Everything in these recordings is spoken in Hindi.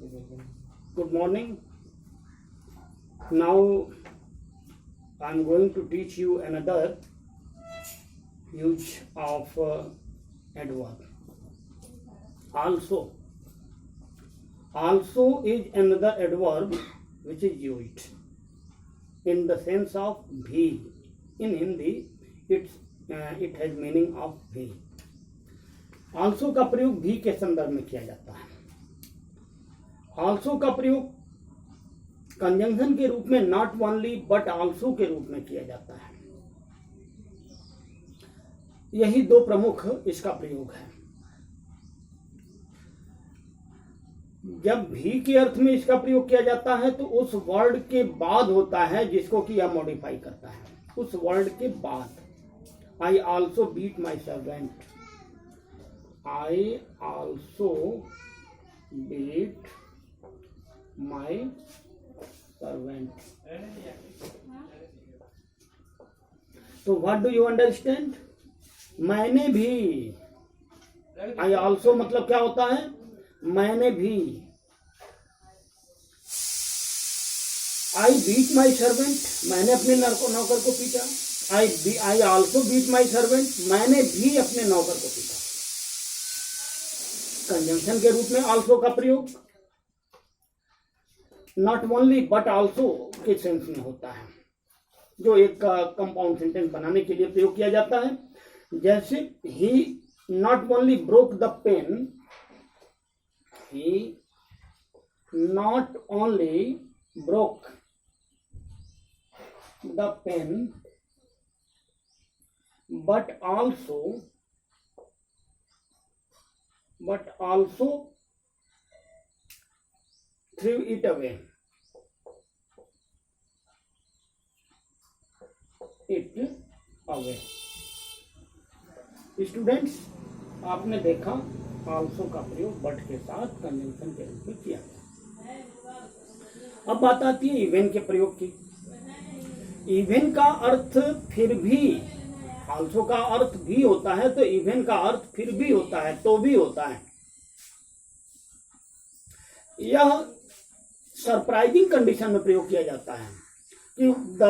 Good morning. Now I am going to teach you another use of adverb. Also. Also is another adverb which is used in the sense of भी. In Hindi, it has meaning of भी. Also का प्रयोग भी के संदर्भ में किया जाता है. Also का प्रयोग कंजंक्शन के रूप में नॉट ओनली बट आल्सो के रूप में किया जाता है. यही दो प्रमुख इसका प्रयोग है. जब भी के अर्थ में इसका प्रयोग किया जाता है तो उस वर्ड के बाद होता है जिसको कि यह मॉडिफाई करता है. उस वर्ड के बाद. I also beat my servant. I also beat my servant. तो व्हाट डू यू अंडरस्टैंड? मैंने भी. आई ऑल्सो मतलब क्या होता है? मैंने भी. I beat my servant. मैंने अपने नौकर को पीटा. I also beat my servant. मैंने भी अपने नौकर को पीटा. कंजंक्शन के रूप में ऑल्सो का प्रयोग नॉट ओनली बट ऑल्सो के सेंस में होता है, जो एक कंपाउंड सेंटेंस बनाने के लिए प्रयोग किया जाता है. जैसे ही not only broke the pen. He not only broke the pen but also threw it away. Students, आपने देखा आल्सो का प्रयोग बट के साथ कंजंक्शन के रूप में किया गया. अब बात आती है इवन के प्रयोग की. इवन का अर्थ फिर भी, आल्सो का अर्थ भी होता है तो इवन का अर्थ फिर भी होता है, तो भी होता है. यह सरप्राइजिंग कंडीशन में प्रयोग किया जाता है कि the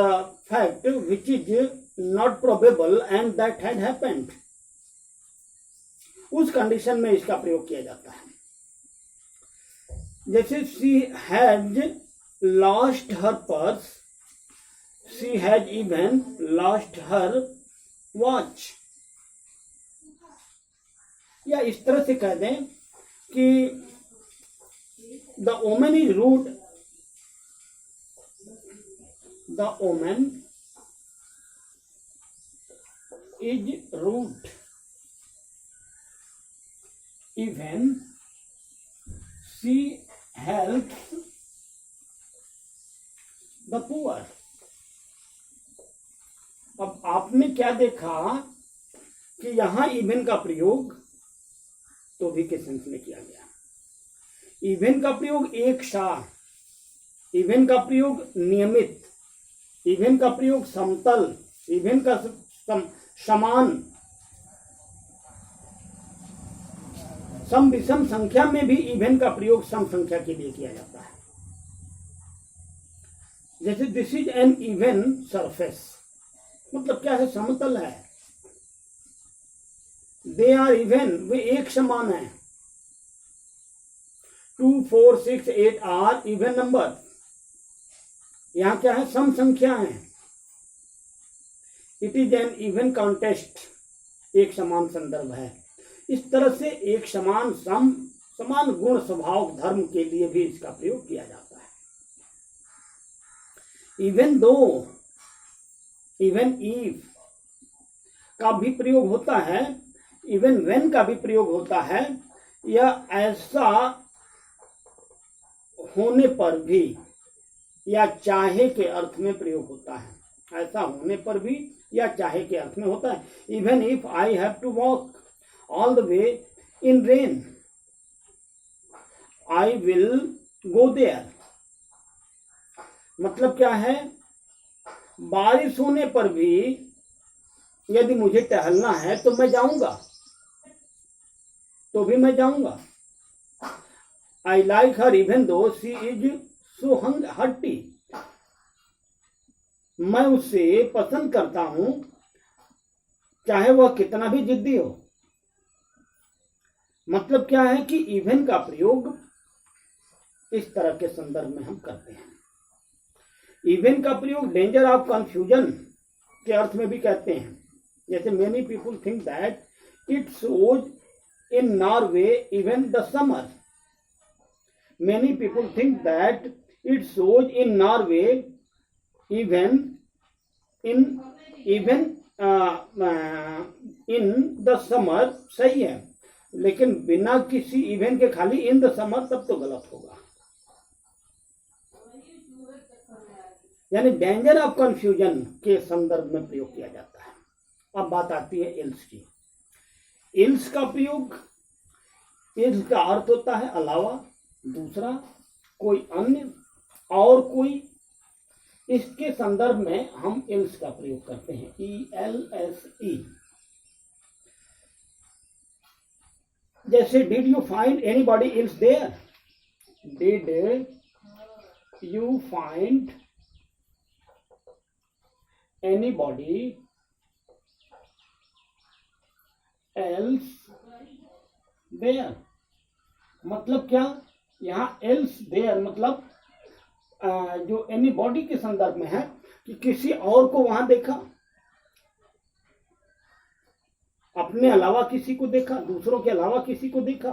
fact which is not probable and that had happened. उस कंडीशन में इसका प्रयोग किया जाता है. जैसे she has lost her purse. She has even lost her watch. या इस तरह से कह दें कि the woman is rude. The woman is rude. Even she helps the poor. अब आपने क्या देखा कि यहां इवन का प्रयोग तो भी के सेंस में किया गया. इवन का प्रयोग एक साथ. इवन का प्रयोग नियमित. इवन का प्रयोग समतल. इवन का समान. सम विषम संख्या में भी इवन का प्रयोग सम संख्या के लिए किया जाता है. जैसे this is an even surface. मतलब क्या है? समतल है. They are even. वे एक समान है. 2, 4, 6, 8 आर इवन नंबर. यहां क्या है? सम संख्या है. It is an even contest. एक समान संदर्भ है. इस तरह से एक समान गुण स्वभाव धर्म के लिए भी इसका प्रयोग किया जाता है. इवन दो, इवन इफ का भी प्रयोग होता है. इवन व्हेन का भी प्रयोग होता है. यह ऐसा होने पर भी या चाहे के अर्थ में प्रयोग होता है. ऐसा होने पर भी या चाहे के अर्थ में होता है. Even if I have to walk all the way in rain, I will go there. मतलब क्या है? बारिश होने पर भी यदि मुझे टहलना है तो मैं जाऊंगा. तो भी मैं जाऊंगा. I like her even though she is so hearty. मैं उससे पसंद करता हूं चाहे वह कितना भी जिद्दी हो। मतलब क्या है कि इवन का प्रयोग इस तरह के संदर्भ में हम करते हैं। इवन का प्रयोग डेंजर ऑफ कंफ्यूजन के अर्थ में भी कहते हैं। जैसे many people think that it shows in Norway even the summer. Many people think that it shows in Norway even in the summer. सही है, लेकिन बिना किसी इवन के खाली इन द समर तब तो गलत होगा। यानी डेंजर ऑफ कंफ्यूजन के संदर्भ में प्रयोग किया जाता है। अब बात आती है इल्स की। इल्स का प्रयोग, इल्स का अर्थ होता है अलावा, दूसरा, कोई अन्य, और कोई। इसके संदर्भ में हम इल्स का प्रयोग करते हैं, ELSE। जैसे did you find anybody else there. Did you find anybody else there। मतलब क्या, यहाँ else there मतलब जो anybody के संदर्भ में है कि किसी और को वहां देखा, अपने अलावा किसी को देखा, दूसरों के अलावा किसी को देखा।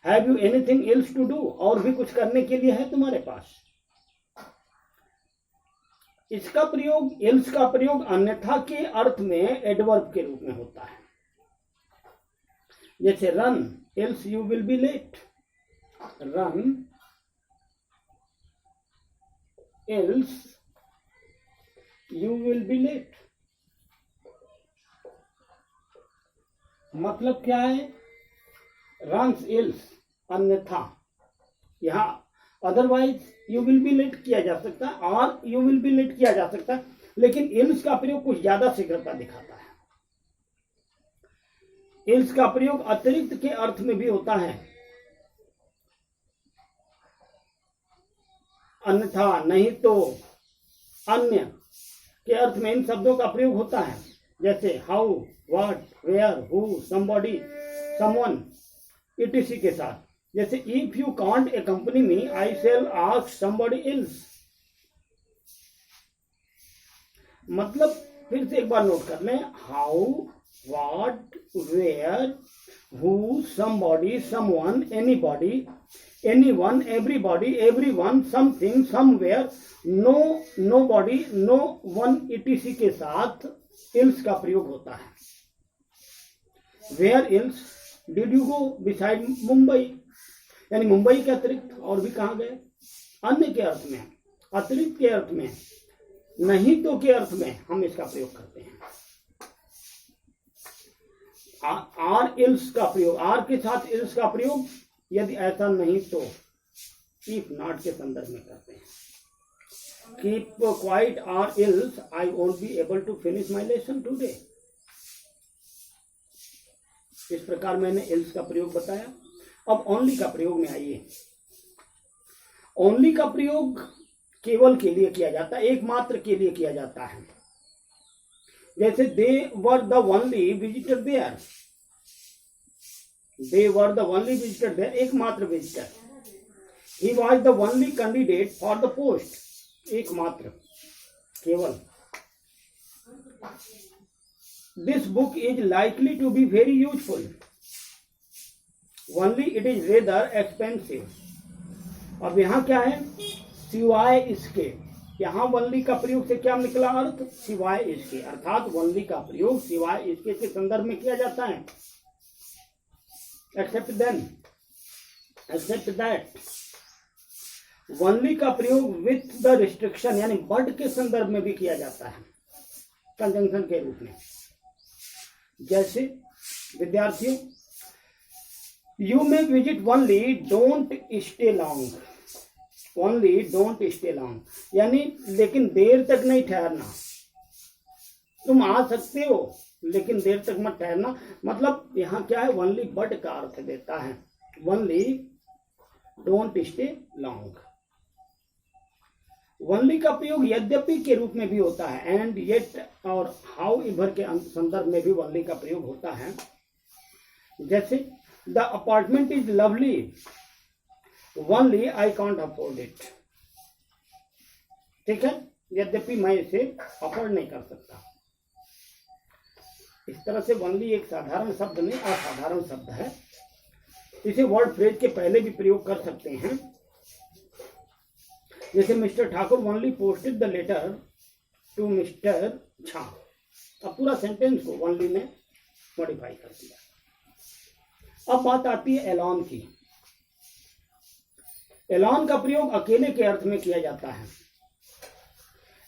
Have you anything else to do, और भी कुछ करने के लिए है तुम्हारे पास। इसका प्रयोग, एल्स का प्रयोग अन्यथा के अर्थ में एडवर्ब के रूप में होता है। जैसे run else you will be late. Run else you will be late. मतलब क्या है, रन्स एल्स अन्यथा, यहां otherwise you will be late किया जा सकता है और यू विल बी लेट किया जा सकता है, लेकिन एल्स का प्रयोग कुछ ज्यादा शीघ्रता दिखाता है। एल्स का प्रयोग अतिरिक्त के अर्थ में भी होता है, अन्यथा, नहीं तो, अन्य के अर्थ में इन शब्दों का प्रयोग होता है। जैसे how, what, where, who, somebody, someone etc के साथ। जैसे if you can't accompany me I shall ask somebody else। मतलब फिर से एक बार नोट कर लें, how, what, where, who, somebody, someone, anybody, anyone, everybody, everyone, something, somewhere, no, nobody, no one etc के साथ else का प्रयोग होता है। Where else did you go beside Mumbai, यानी मुंबई के अतिरिक्त और भी कहाँ गए। अन्य के अर्थ में, अतिरिक्त के अर्थ में, नहीं तो के अर्थ में हम इसका प्रयोग करते हैं। आर एल्स का प्रयोग, आर के साथ एल्स का प्रयोग यदि ऐसा नहीं तो इफ नॉट के संदर्भ में करते हैं। Keep quiet or else I won't be able to finish my lesson today. इस प्रकार मैंने एल्स का प्रयोग बताया। अब ओनली का प्रयोग में आइए। ओनली का प्रयोग केवल के लिए किया जाता है, एकमात्र के लिए किया जाता है। जैसे they were the only visitor there. They were the only visitor there, एकमात्र visitor. He was the only candidate for the post, एकमात्र, केवल। This book is likely to be very useful. Only it is rather expensive. अब यहाँ क्या है, सिवाय इसके। यहाँ वनली का प्रयोग से क्या निकला अर्थ, सिवाय इसके, अर्थात वनली का प्रयोग सिवाय इसके के संदर्भ में किया जाता है। Except then, except that. Only का प्रयोग विथ द रिस्ट्रिक्शन यानी बट के संदर्भ में भी किया जाता है, कंजंक्शन के रूप में। जैसे विद्यार्थियों, you may visit only don't stay long. Only don't stay long यानी लेकिन देर तक नहीं ठहरना। तुम आ सकते हो लेकिन देर तक मत ठहरना। मतलब यहाँ क्या है, ओनली बट का अर्थ देता है। Only don't stay long. Only का प्रयोग यद्यपि के रूप में भी होता है, एंड येट और हाउ एवर के संदर्भ में भी ओनली का प्रयोग होता है। जैसे the apartment is lovely, only I can't afford it. ठीक है, यद्यपि मैं इसे अफोर्ड नहीं कर सकता। इस तरह से ओनली एक साधारण शब्द नहीं, असाधारण शब्द है। इसे वर्ड फ्रेज के पहले भी प्रयोग कर सकते हैं। जैसे mister Thakur only posted the letter to mister Jha. अब पूरा सेंटेंस को ओनली में मॉडिफाई कर दिया। अब बात आती है एलॉन की। एलॉन का प्रयोग अकेले के अर्थ में किया जाता है।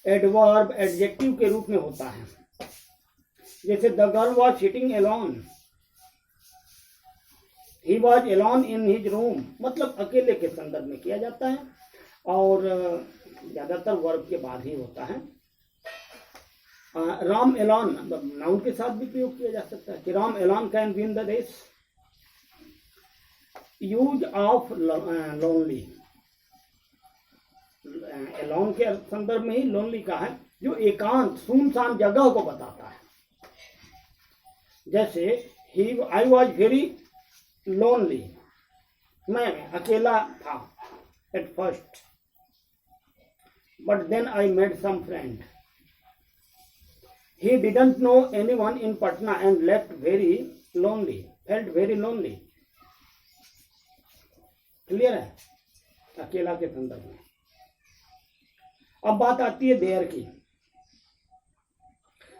एडवर्ब एडजेक्टिव के रूप में होता है। जैसे the girl was sitting Elon, he was Elon in his room, मतलब अकेले के संदर्भ में किया जाता है और ज्यादातर वर्ब के बाद ही होता है। राम एलॉन नाउन के साथ भी प्रयोग किया जा सकता है कि Ram alone can win the race. Use of lonely, alone के संदर्भ में ही लोनली का है, जो एकांत सुनसान जगह को बताता है। जैसे आई वॉज वेरी लोनली, मैं अकेला था at first, but then I made some friend. He didn't know anyone in Patna and left very lonely, felt very lonely. Clear है, अकेला के संदर्भ में। अब बात आती है देयर की।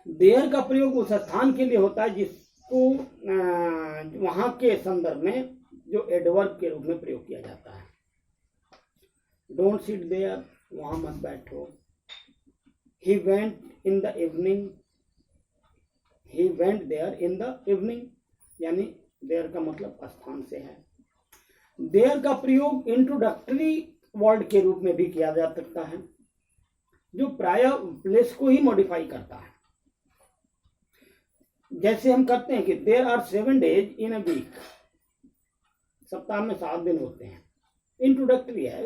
देयर का प्रयोग उस स्थान के लिए होता है जिसको वहां के संदर्भ में जो एडवर्ब के रूप में प्रयोग किया जाता है। डोंट सिट देयर, वहां मत बैठो। He went in the evening, he went there in the evening, यानी देयर का मतलब स्थान से है। देयर का प्रयोग इंट्रोडक्टरी वर्ड के रूप में भी किया जा सकता है, जो प्राय प्लेस को ही मॉडिफाई करता है। जैसे हम करते हैं कि there are 7 days in a week, सप्ताह में 7 दिन होते हैं। इंट्रोडक्टरी है,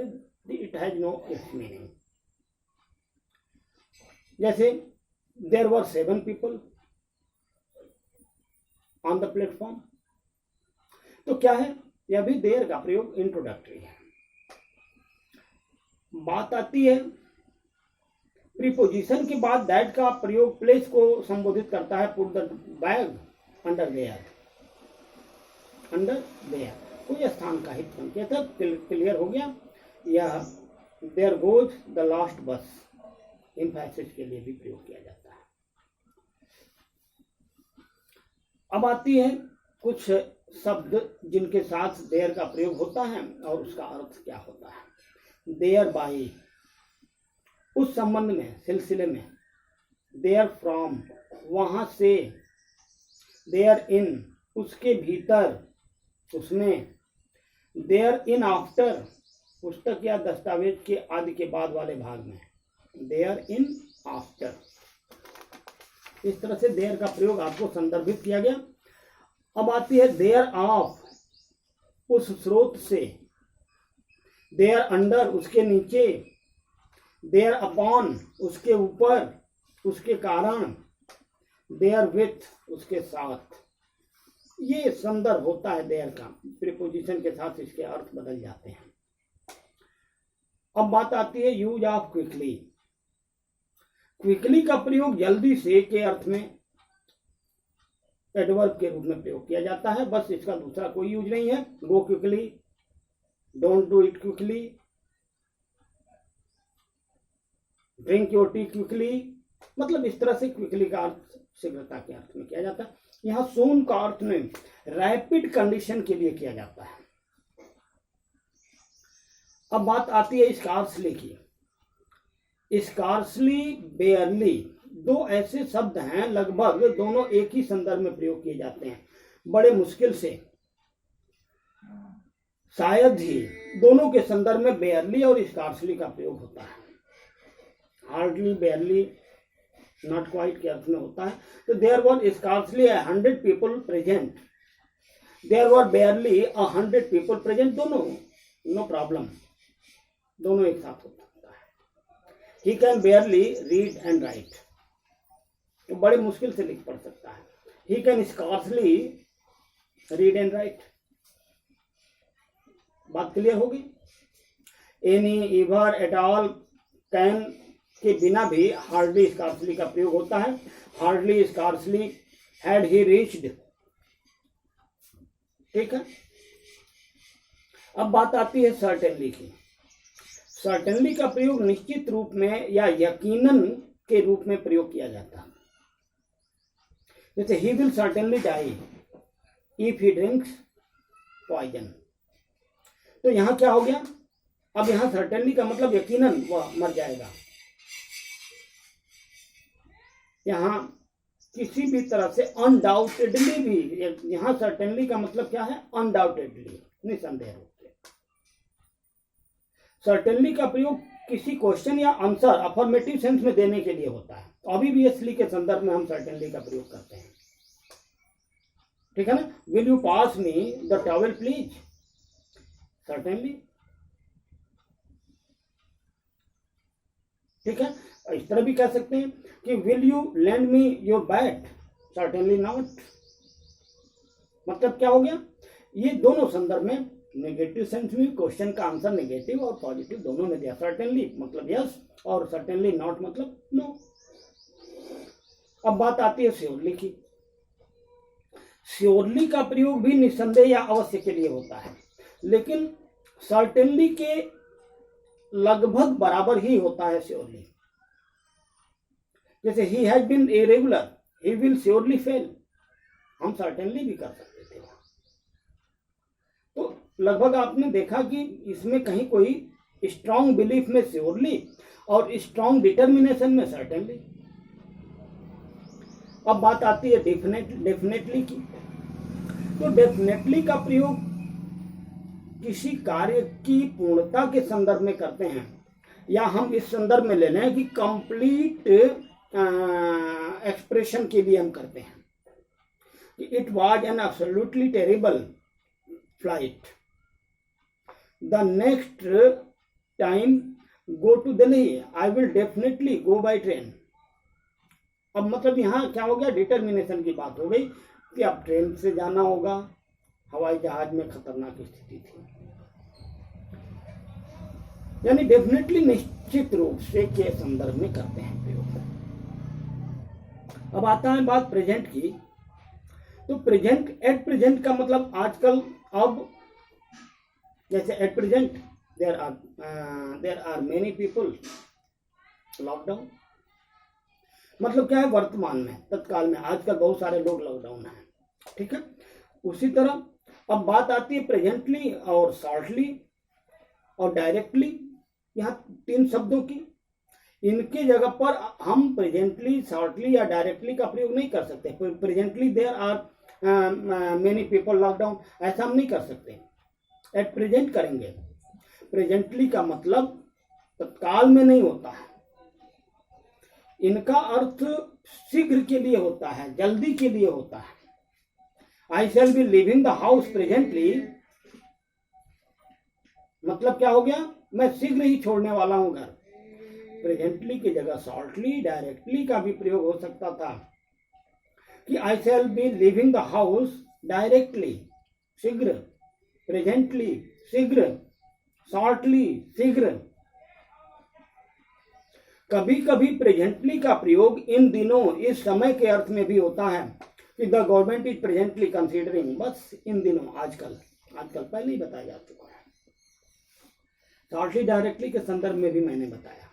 इट हैज नो मीनिंग। जैसे there were 7 people on the platform, तो क्या है, यह भी देयर का प्रयोग इंट्रोडक्टरी है। बात आती है प्रीपोजिशन के बाद दैट का प्रयोग प्लेस को संबोधित करता है। Put the bag under their, under their कोई स्थान का हित संकेत है। क्लियर हो गया। यह देयर गोज द लास्ट बस एम्फैसिस के लिए भी प्रयोग किया जाता है। अब आती है कुछ शब्द जिनके साथ देयर का प्रयोग होता है और उसका अर्थ क्या होता है। देयर बाई, उस संबंध में, सिलसिले में। देयर फ्रॉम, वहां से। देयर इन, उसके भीतर, उसमें। देयर इन आफ्टर, पुस्तक या दस्तावेज के आदि के बाद वाले भाग में। There in after. इस तरह से देयर का प्रयोग आपको संदर्भित किया गया। अब आती है देयर ऑफ, उस स्रोत से। देयर अंडर, उसके नीचे। देयर अपॉन, उसके ऊपर, उसके कारण। देयर विथ, उसके साथ। ये संदर्भ होता है देयर का। प्रीपोजिशन के साथ इसके अर्थ बदल जाते हैं। अब बात आती है यूज ऑफ क्विकली। क्विकली का प्रयोग जल्दी से के अर्थ में एडवर्ब के रूप में प्रयोग किया जाता है। बस इसका दूसरा कोई यूज नहीं है। Go quickly, don't do it quickly, drink your T quickly, मतलब इस तरह से क्विकली का अर्थ शीघ्रता के अर्थ में किया जाता है। यहाँ सून का अर्थ में रैपिड कंडीशन के लिए किया जाता है। अब बात आती है स्कार्सली की। स्कार्सली, बेयरली, दो ऐसे शब्द हैं लगभग दोनों एक ही संदर्भ में प्रयोग किए जाते हैं। बड़े मुश्किल से, शायद ही, दोनों के संदर्भ में बेयरली और स्कार्सली का प्रयोग होता है। हार्डली, बेयरली, नॉट क्वाइट के अर्थ में होता है। तो there were scarcely 100 people present, there were barely 100 people present, दोनों नो प्रॉब्लम, दोनों एक साथ हो सकता है। He can barely read and write, तो बड़े मुश्किल से लिख पढ़ सकता है। He can scarcely read and write. बात क्लियर होगी। Any, ever, at all, can के बिना भी हार्डली स्कॉर्सली का प्रयोग होता है। Hardly, scarcely, had he reached. ठीक है। अब बात आती है सर्टेनली की। सर्टेनली का प्रयोग निश्चित रूप में या यकीनन के रूप में प्रयोग किया जाता है। जैसे he will certainly die if he drinks poison. तो यहां क्या हो गया, अब यहां सर्टेनली का मतलब यकीनन वह मर जाएगा। यहां किसी भी तरह से अनडाउटेडली भी, यहां सर्टेनली का मतलब क्या है, अनडाउटेडली, निसंदेह रूप से। सर्टेनली का प्रयोग किसी क्वेश्चन या आंसर अफर्मेटिव सेंस में देने के लिए होता है। ऑब्वियसली के संदर्भ में हम सर्टेनली का प्रयोग करते हैं। ठीक है ना। Will you pass me the towel please, certainly. ठीक है। इस तरह भी कह सकते हैं कि will you land me your bat, certainly not. मतलब क्या हो गया, ये दोनों संदर्भ में नेगेटिव सेंस में क्वेश्चन का आंसर नेगेटिव और पॉजिटिव दोनों ने दिया। सर्टेनली मतलब यस और सर्टेनली नॉट मतलब नो। अब बात आती है श्योरली की। श्योरली का प्रयोग भी निसंदेह या अवश्य के लिए होता है, लेकिन सर्टेनली के लगभग बराबर ही होता है श्योरली। जैसे he has been irregular, he will surely fail, हम सर्टेनली भी कर सकते थे। तो लगभग आपने देखा कि इसमें कहीं कोई स्ट्रांग बिलीफ में श्योरली और स्ट्रांग डिटर्मिनेशन में सर्टेनली। अब बात आती है डेफिनेटली की। तो डेफिनेटली का प्रयोग किसी कार्य की पूर्णता के संदर्भ में करते हैं, या हम इस संदर्भ में ले लें कि कंप्लीट एक्सप्रेशन के लिए हम करते हैं कि it was an absolutely terrible flight, the next time go to Delhi I will definitely go by train. अब मतलब यहाँ क्या हो गया, डिटर्मिनेशन की बात हो गई कि अब ट्रेन से जाना होगा, हवाई जहाज में खतरनाक स्थिति थी। यानी डेफिनेटली निश्चित रूप से के संदर्भ में करते हैं प्रयोग। अब आता है बात प्रेजेंट की। तो प्रेजेंट, एट प्रेजेंट का मतलब आजकल, अब जैसे at present there are many people lockdown, मतलब क्या है, वर्तमान में, तत्काल में, आजकल बहुत सारे लोग लॉकडाउन हैं। ठीक है। उसी तरह अब बात आती है प्रेजेंटली और शॉर्टली और डायरेक्टली, यहाँ तीन शब्दों की। इनके जगह पर हम प्रेजेंटली, शॉर्टली या डायरेक्टली का प्रयोग नहीं कर सकते। Presently there are many people lockdown, ऐसा हम नहीं कर सकते। एट प्रेजेंट करेंगे। प्रेजेंटली का मतलब तत्काल में नहीं होता है, इनका अर्थ शीघ्र के लिए होता है, जल्दी के लिए होता है। I shall be living the house presently, मतलब क्या हो गया, मैं शीघ्र ही छोड़ने वाला हूं घर। प्रेजेंटली की जगह शॉर्टली, डायरेक्टली का भी प्रयोग हो सकता था कि I shall be living the house directly, शीघ्र, प्रेजेंटली शीघ्र, शॉर्टली शीघ्र। कभी कभी प्रेजेंटली का प्रयोग इन दिनों, इस समय के अर्थ में भी होता है कि the government is presently considering, बस इन दिनों, आजकल पहले ही बताया जा चुका है। शॉर्टली डायरेक्टली के संदर्भ में भी मैंने बताया।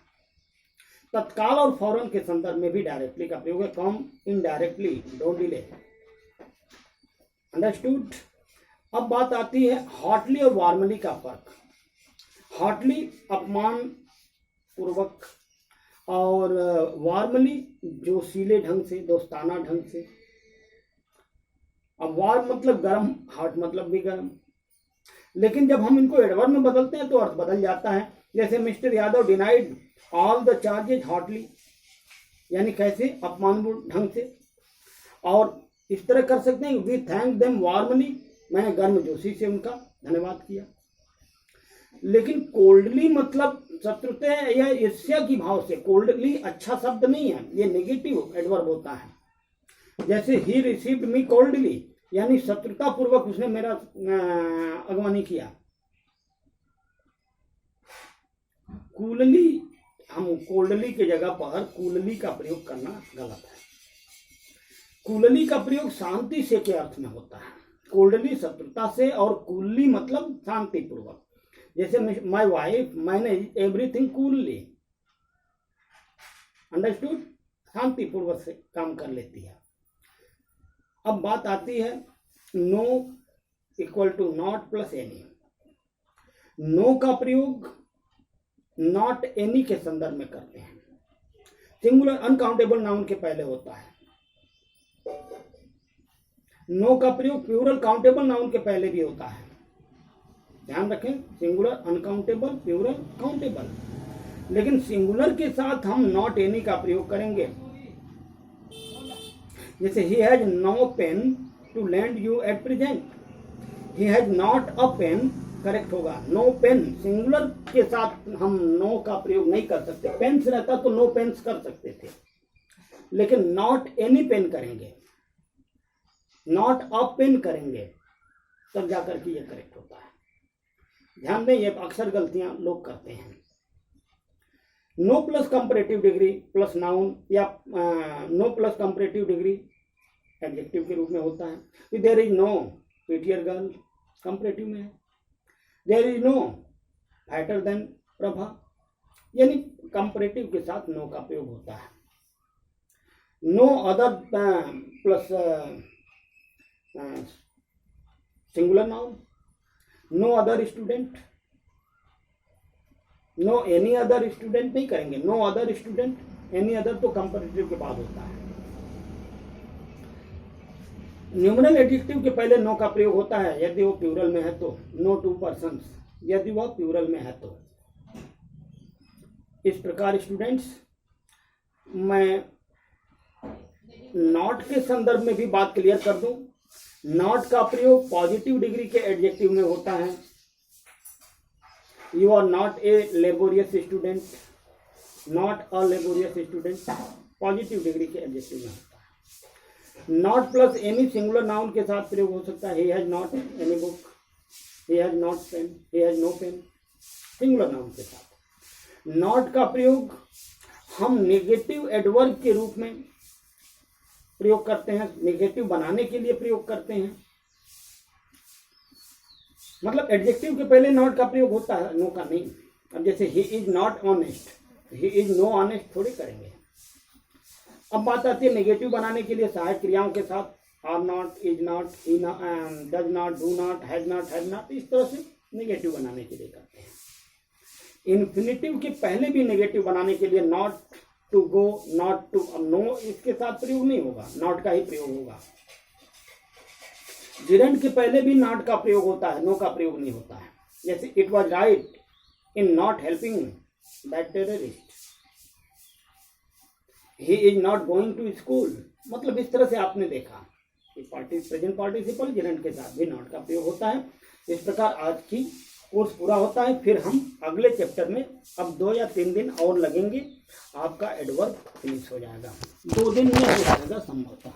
तत्काल और फौरन के संदर्भ में भी डायरेक्टली का प्रयोग है। कम इनडायरेक्टली, डोंट डिले। अंडरस्टूड। अब बात आती है हॉटली और वार्मली का फर्क। हॉटली अपमान पूर्वक और वार्मली जोशीले ढंग से, दोस्ताना ढंग से। अब वार मतलब गर्म, हॉट मतलब भी गर्म, लेकिन जब हम इनको एडवर्ब में बदलते हैं तो अर्थ बदल जाता है। जैसे mister Yadav denied all the charges hotly, यानी कैसे, अपमानपूर्ण ढंग से। और इस तरह कर सकते हैं, वी थैंक देम वार्मली, मैंने गर्म जोशी से उनका धन्यवाद किया। लेकिन कोल्डली मतलब शत्रुता या ईर्ष्या की भाव से। कोल्डली अच्छा शब्द नहीं है, ये नेगेटिव एडवर्ब होता है। जैसे ही रिसीव्ड मी कोल्डली, यानी शत्रुता पूर्वक उसने मेरा अगवानी किया। कूलली, हम कोल्डली के जगह पर कूलली का प्रयोग करना गलत है। कूलली का प्रयोग शांति से के अर्थ में होता है। कोल्डली शत्रुता से और कूलली मतलब शांति पूर्वक। जैसे my wife manage everything coolly, understood, शांति पूर्वक से काम कर लेती है। अब बात आती है no equal to not plus any. No का प्रयोग नॉट एनी के संदर्भ में करते हैं। सिंगुलर अनकाउंटेबल नाउन के पहले होता है। नो का प्रयोग प्लूरल काउंटेबल नाउन के पहले भी होता है। ध्यान रखें, सिंगुलर अनकाउंटेबल, प्लूरल काउंटेबल। लेकिन सिंगुलर के साथ हम नॉट एनी का प्रयोग करेंगे। जैसे he has no pen to land you at present, he has not a pen, correct होगा नो पेन। सिंगुलर के साथ हम नो का प्रयोग नहीं कर सकते। पेन्स रहता तो नो पेन्स कर सकते थे, लेकिन नॉट एनी पेन करेंगे, नॉट अ पेन करेंगे, तब जाकर के ये करेक्ट होता है। ध्यान दें, ये अक्सर गलतियां लोग करते हैं। No plus comparative degree plus noun या no plus comparative degree adjective के रूप में होता है। There is no prettier girl, comparative में है। There is no fighter than Prabha, यानी कंपैरेटिव के साथ नो का प्रयोग होता है। No other plus singular noun, no other student, no any other student नहीं करेंगे। No other student, any other तो कंपैरेटिव के बाद होता है। न्यूमरल एडजेक्टिव के पहले नो का प्रयोग होता है यदि वो प्लूरल में है तो। नो टू पर्सन्स, यदि वह प्लूरल में है तो। इस प्रकार स्टूडेंट्स, मैं नॉट के संदर्भ में भी बात क्लियर कर दूं। नॉट का प्रयोग पॉजिटिव डिग्री के एडजेक्टिव में होता है। You are not a laborious student, not a laborious student, positive degree के एडजेक्टिव में होता है। Not plus any singular noun के साथ प्रयोग हो सकता है। He has not any book, he has not pen, he has no pen, singular noun के साथ। नॉट का प्रयोग हम नेगेटिव एडवर्ब के रूप में प्रयोग करते हैं, नेगेटिव बनाने के लिए प्रयोग करते हैं। मतलब एडजेक्टिव के पहले नॉट का प्रयोग होता है, नो का नहीं। अब जैसे ही is not honest, he is no honest थोड़ी करेंगे। अब बात आती है नेगेटिव बनाने के लिए सहायक क्रियाओं के साथ। Are not, is not, does not, do not, has not, इस तरह से नेगेटिव बनाने के लिए करते हैं। इन्फिनिटिव के पहले भी नेगेटिव बनाने के लिए not to go, not to, अब नो इसके साथ प्रयोग नहीं होगा, नॉट का ही प्रयोग होगा। जिरेंट के पहले भी नॉट का प्रयोग होता है, नो का प्रयोग नहीं होता है। जैसे it was right in not helping that terrorist, he is not going to school. मतलब इस तरह से आपने देखा कि प्रेजेंट पार्टिसिपल जिरेंट के साथ भी नॉट का प्रयोग होता है। इस प्रकार आज की कोर्स पूरा होता है। फिर हम अगले चैप्टर में अब 2 या 3 दिन और लगेंगे, आपका एडवर्ब फिनिश हो जाएगा। 2 दिन में हो जाएगा संभवतः।